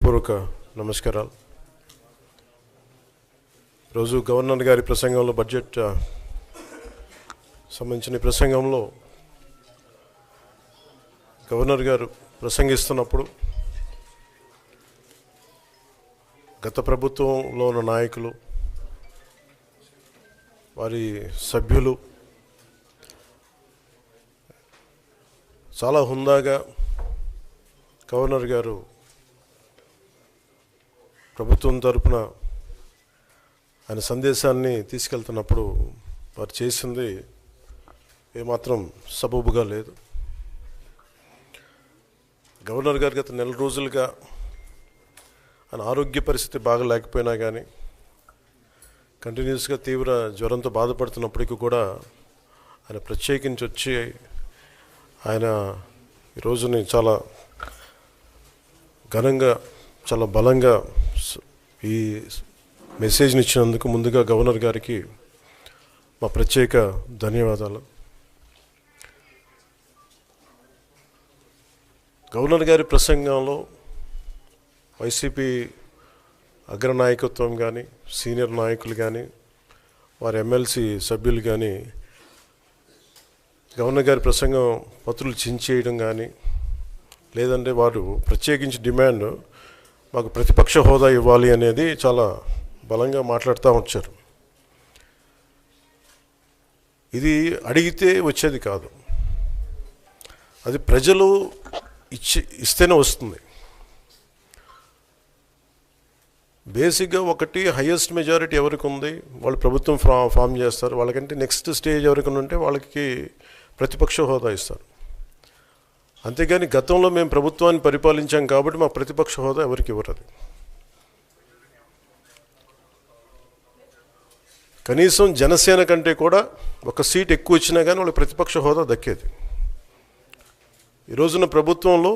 హృదయపూర్వక నమస్కారాలు. రోజు గవర్నర్ గారి ప్రసంగంలో బడ్జెట్ సంబంధించిన ప్రసంగంలో గవర్నర్ గారు ప్రసంగిస్తున్నప్పుడు గత ప్రభుత్వంలో ఉన్న నాయకులు, వారి సభ్యులు చాలా హుందాగా గవర్నర్ గారు ప్రభుత్వం తరపున ఆయన సందేశాన్ని తీసుకెళ్తున్నప్పుడు వారు చేసింది ఏమాత్రం సబబుగా లేదు. గవర్నర్ గారు గత నెల రోజులుగా ఆయన ఆరోగ్య పరిస్థితి బాగా లేకపోయినా కానీ కంటిన్యూస్గా తీవ్ర జ్వరంతో బాధపడుతున్నప్పటికీ కూడా ఆయన ప్రత్యేకించి వచ్చి ఆయన ఈ రోజుని చాలా ఘనంగా, చాలా బలంగా ఈ మెసేజ్ని ఇచ్చినందుకు ముందుగా గవర్నర్ గారికి మా ప్రత్యేక ధన్యవాదాలు. గవర్నర్ గారి ప్రసంగంలో వైసీపీ అగ్రనాయకత్వం కానీ, సీనియర్ నాయకులు కానీ, వారి ఎమ్మెల్సీ సభ్యులు కానీ గవర్నర్ గారి ప్రసంగం పత్రులు చించేయడం కానీ, లేదంటే వారు ప్రత్యేకించి డిమాండ్ మాకు ప్రతిపక్ష హోదా ఇవ్వాలి అనేది చాలా బలంగా మాట్లాడుతూ వచ్చారు. ఇది అడిగితే వచ్చేది కాదు, అది ప్రజలు ఇస్తేనే వస్తుంది. బేసిక్గా ఒకటి హయ్యెస్ట్ మెజారిటీ ఎవరికి ఉంది వాళ్ళు ప్రభుత్వం ఫామ్ చేస్తారు. వాళ్ళకంటే నెక్స్ట్ స్టేజ్ ఎవరికి ఉంటే వాళ్ళకి ప్రతిపక్ష హోదా ఇస్తారు. అంతేగాని గతంలో మేము ప్రభుత్వాన్ని పరిపాలించాం కాబట్టి మా ప్రతిపక్ష హోదా ఎవరికి ఇవ్వరు. కనీసం జనసేన కంటే కూడా ఒక సీట్ ఎక్కువ వచ్చినా కానీ వాళ్ళకి ప్రతిపక్ష హోదా దక్కేది. ఈ రోజున ప్రభుత్వంలో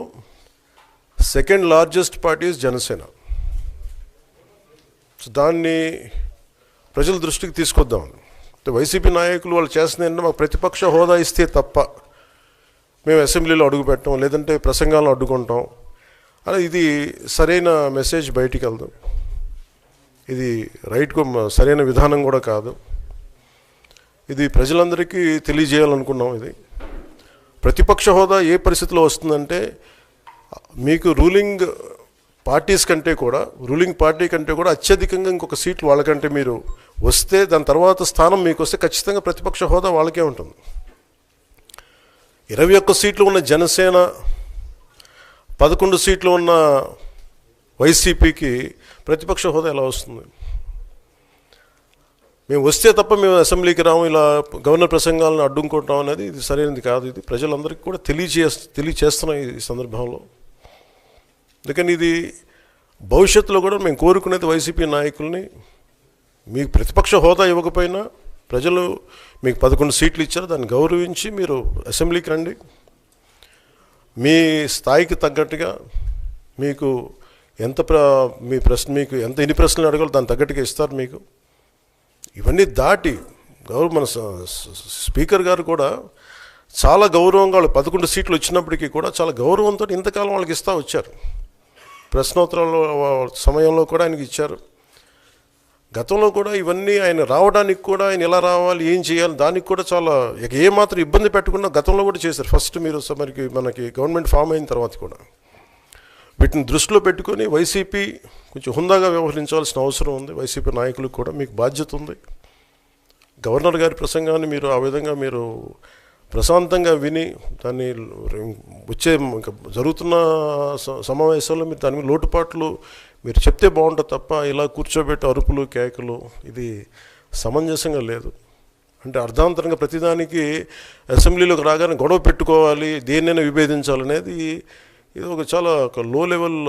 సెకండ్ లార్జెస్ట్ పార్టీ జనసేన. దాన్ని ప్రజల దృష్టికి తీసుకొద్దాం. వైసీపీ నాయకులు వాళ్ళు చేస్తుంది ఏంటంటే మాకు ప్రతిపక్ష హోదా ఇస్తే తప్ప మేము అసెంబ్లీలో అడుగు పెట్టాం, లేదంటే ప్రసంగాలను అడ్డుకుంటాం అని. ఇది సరైన మెసేజ్ బయటికి వెళ్దాం. ఇది సరైన విధానం కూడా కాదు. ఇది ప్రజలందరికీ తెలియజేయాలనుకున్నాం. ఇది ప్రతిపక్ష హోదా ఏ పరిస్థితిలో వస్తుందంటే మీకు రూలింగ్ పార్టీ కంటే కూడా అత్యధికంగా ఇంకొక సీట్లు వాళ్ళకంటే మీరు వస్తే, దాని తర్వాత స్థానం మీకు వస్తే ఖచ్చితంగా ప్రతిపక్ష హోదా వాళ్ళకే ఉంటుంది. 21 సీట్లు ఉన్న జనసేన, 11 సీట్లు ఉన్న వైసీపీకి ప్రతిపక్ష హోదా ఎలా వస్తుంది? మేము వస్తే తప్ప మేము అసెంబ్లీకి రాము, ఇలా గవర్నర్ ప్రసంగాలను అడ్డుకుంటాం అనేది ఇది సరైనది కాదు. ఇది ప్రజలందరికీ కూడా తెలియచేస్తున్నాం ఈ సందర్భంలో. అందుకని ఇది భవిష్యత్తులో కూడా మేము కోరుకునేది వైసీపీ నాయకుల్ని, మీకు ప్రతిపక్ష హోదా ఇవ్వకపోయినా ప్రజలు మీకు 11 సీట్లు ఇచ్చారు, దాన్ని గౌరవించి మీరు అసెంబ్లీకి రండి. మీ స్థాయికి తగ్గట్టుగా మీకు మీకు ఎన్ని ప్రశ్నలు అడగాలో దాన్ని తగ్గట్టుగా ఇస్తారు మీకు. ఇవన్నీ దాటి మన స్పీకర్ గారు కూడా చాలా గౌరవంగా, వాళ్ళు 11 సీట్లు వచ్చినప్పటికీ కూడా చాలా గౌరవంతో ఇంతకాలం వాళ్ళకి ఇస్తూ వచ్చారు. ప్రశ్నోత్తరాల సమయంలో కూడా ఆయనకి ఇచ్చారు. గతంలో కూడా ఇవన్నీ ఆయన రావడానికి కూడా ఆయన ఎలా రావాలి, ఏం చేయాలి, దానికి కూడా చాలా ఏమాత్రం ఇబ్బంది పెట్టకుండా గతంలో కూడా చేశారు. ఫస్ట్ మనకి గవర్నమెంట్ ఫామ్ అయిన తర్వాత కూడా వీటిని దృష్టిలో పెట్టుకొని వైసీపీ కొంచెం హుందాగా వ్యవహరించాల్సిన అవసరం ఉంది. వైసీపీ నాయకులకు కూడా మీకు బాధ్యత ఉంది. గవర్నర్ గారి ప్రసంగాన్ని మీరు ఆ విధంగా మీరు ప్రశాంతంగా విని దాన్ని వచ్చే జరుగుతున్న సమావేశాల్లో మీరు దాని మీద లోటుపాట్లు మీరు చెప్తే బాగుంటుంది తప్ప ఇలా కూర్చోబెట్టి అరుపులు కేకలు ఇది సమంజసంగా లేదు. అంటే అర్ధాంతరంగా ప్రతిదానికి అసెంబ్లీలోకి రాగానే గొడవ పెట్టుకోవాలి, దేన్నైనా విభేదించాలనేది ఇది చాలా లో లెవెల్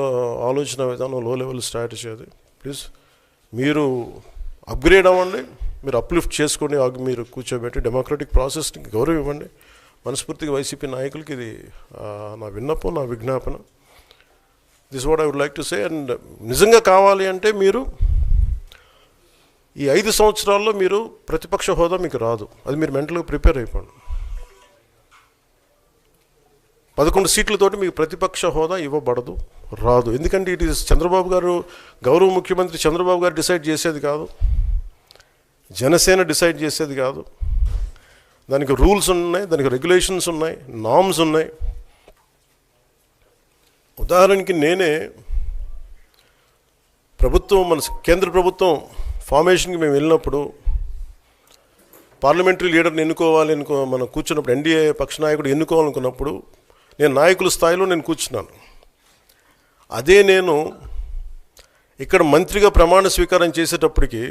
ఆలోచన విధానం, లో లెవెల్ స్ట్రాటజీ. అది ప్లీజ్ మీరు అప్గ్రేడ్ అవ్వండి, మీరు అప్లిఫ్ట్ చేసుకొని మీరు కూర్చోబెట్టి డెమోక్రటిక్ ప్రాసెస్కి గౌరవం ఇవ్వండి. మనస్ఫూర్తిగా వైసీపీ నాయకులకి ఇది నా విన్నపం, నా విజ్ఞాపన. This what I would like to say. And నిజంగా కావాలి అంటే మీరు ఈ 5 సంవత్సరాల్లో మీరు ప్రతిపక్ష హోదా మీకు రాదు. అది మీరు మెంటల్గా ప్రిపేర్ అయిపోండి. 11 సీట్లతోటి మీకు ప్రతిపక్ష హోదా ఇవ్వబడదు. రాదు. ఎందుకంటే ఇట్ ఈస్ చంద్రబాబు గారు, గౌరవ ముఖ్యమంత్రి చంద్రబాబు గారు డిసైడ్ చేసేది కాదు, జనసేన డిసైడ్ చేసేది కాదు. దానికి రూల్స్ ఉన్నాయి, దానికి రెగ్యులేషన్స్ ఉన్నాయి, నామ్స్ ఉన్నాయి. ఉదాహరణకి నేనే ప్రభుత్వం, మన కేంద్ర ప్రభుత్వం ఫార్మేషన్కి మేము వెళ్ళినప్పుడు పార్లమెంటరీ లీడర్ని ఎన్నుకోవాలి మనం కూర్చున్నప్పుడు, ఎన్డీఏ పక్ష నాయకుడు ఎన్నుకోవాలనుకున్నప్పుడు నేను నాయకుల స్థాయిలో నేను కూర్చున్నాను. అదే నేను ఇక్కడ మంత్రిగా ప్రమాణ స్వీకారం చేసేటప్పటికి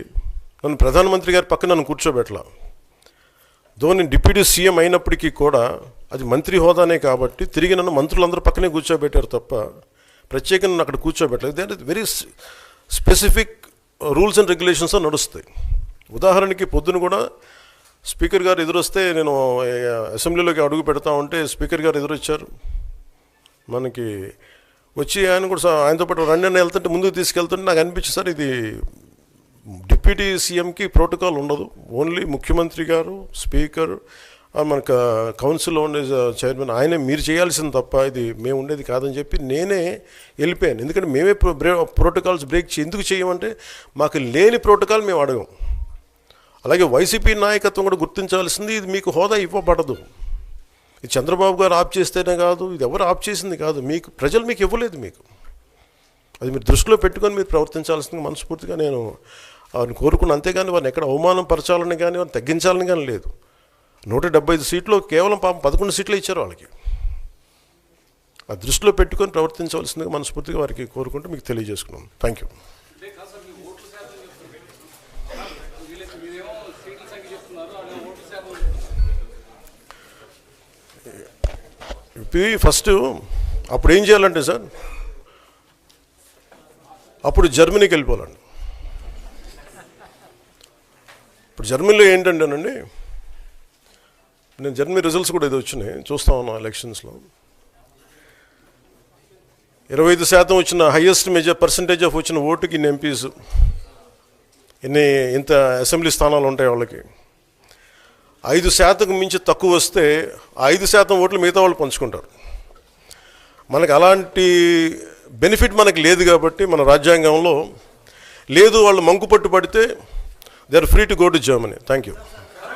నన్ను ప్రధానమంత్రి గారి పక్కన నన్ను కూర్చోబెట్టలా. నేను డిప్యూటీ సీఎం అయినప్పటికీ కూడా అది మంత్రి హోదానే కాబట్టి తిరిగి నన్ను మంత్రులందరూ పక్కనే కూర్చోబెట్టారు తప్ప ప్రత్యేకంగా నన్ను అక్కడ కూర్చోబెట్టలేదు. అంటే very specific rules and regulations నడుస్తాయి. ఉదాహరణకి పొద్దున కూడా స్పీకర్ గారు ఎదురొస్తే, నేను అసెంబ్లీలోకి అడుగు పెడతా ఉంటే స్పీకర్ గారు ఎదురొచ్చారు. మనకి వచ్చి ఆయన కూడా ఆయనతో పాటు రండి అని వెళ్తుంటే ముందుకు తీసుకెళ్తుంటే నాకు అనిపించింది, సార్ ఇది డిప్యూటీ సీఎంకి ప్రోటోకాల్ ఉండదు, ఓన్లీ ముఖ్యమంత్రి గారు, స్పీకర్, మనకు కౌన్సిల్లో ఉండే చైర్మన్ ఆయనే మీరు చేయాల్సింది తప్ప ఇది మేము ఉండేది కాదని చెప్పి నేనే వెళ్ళిపోయాను. ఎందుకంటే మేమే ప్రోటోకాల్స్ బ్రేక్ ఎందుకు చేయమంటే మాకు లేని ప్రోటోకాల్ మేము అడగం. అలాగే వైసీపీ నాయకత్వం కూడా గుర్తించాల్సింది, ఇది మీకు హోదా ఇవ్వబడదు. ఇది చంద్రబాబు గారు ఆప్ చేస్తేనే కాదు, ఇది ఎవరు ఆప్ చేసింది కాదు, మీకు ప్రజలు మీకు ఇవ్వలేదు. మీకు అది మీరు దృష్టిలో పెట్టుకొని మీరు ప్రవర్తించాల్సింది మనస్ఫూర్తిగా నేను వారిని కోరుకున్నాను. అంతేగాని వారిని ఎక్కడ అవమానం పరచాలని కానీ వారిని తగ్గించాలని కానీ లేదు. 175 సీట్లు కేవలం 11 సీట్లు ఇచ్చారు వాళ్ళకి. ఆ దృష్టిలో పెట్టుకొని ప్రవర్తించవలసిందిగా మనస్ఫూర్తిగా వారికి కోరుకుంటూ మీకు తెలియజేసుకున్నాను. Thank you. ఫస్ట్ అప్పుడు ఏం చేయాలంటే సార్, అప్పుడు జర్మనీకి వెళ్ళిపోవాలండి. ఇప్పుడు జర్మనీలో ఏంటంటేనండి, నేను జర్మనీ రిజల్ట్స్ కూడా ఇది వచ్చినాయి చూస్తా ఉన్నాను. ఎలక్షన్స్లో 25% వచ్చిన హైయెస్ట్ పర్సంటేజ్ ఆఫ్ వచ్చిన ఓటుకి ఇన్ని ఎంపీస్, ఇంత అసెంబ్లీ స్థానాలు ఉంటాయి వాళ్ళకి. 5% మించి తక్కువ వస్తే 5% ఓట్లు మిగతా వాళ్ళు పంచుకుంటారు. మనకు అలాంటి బెనిఫిట్ మనకు లేదు కాబట్టి మన రాజ్యాంగంలో లేదు. వాళ్ళు మంకు పట్టు పడితే they are free to go to Germany. Thank you.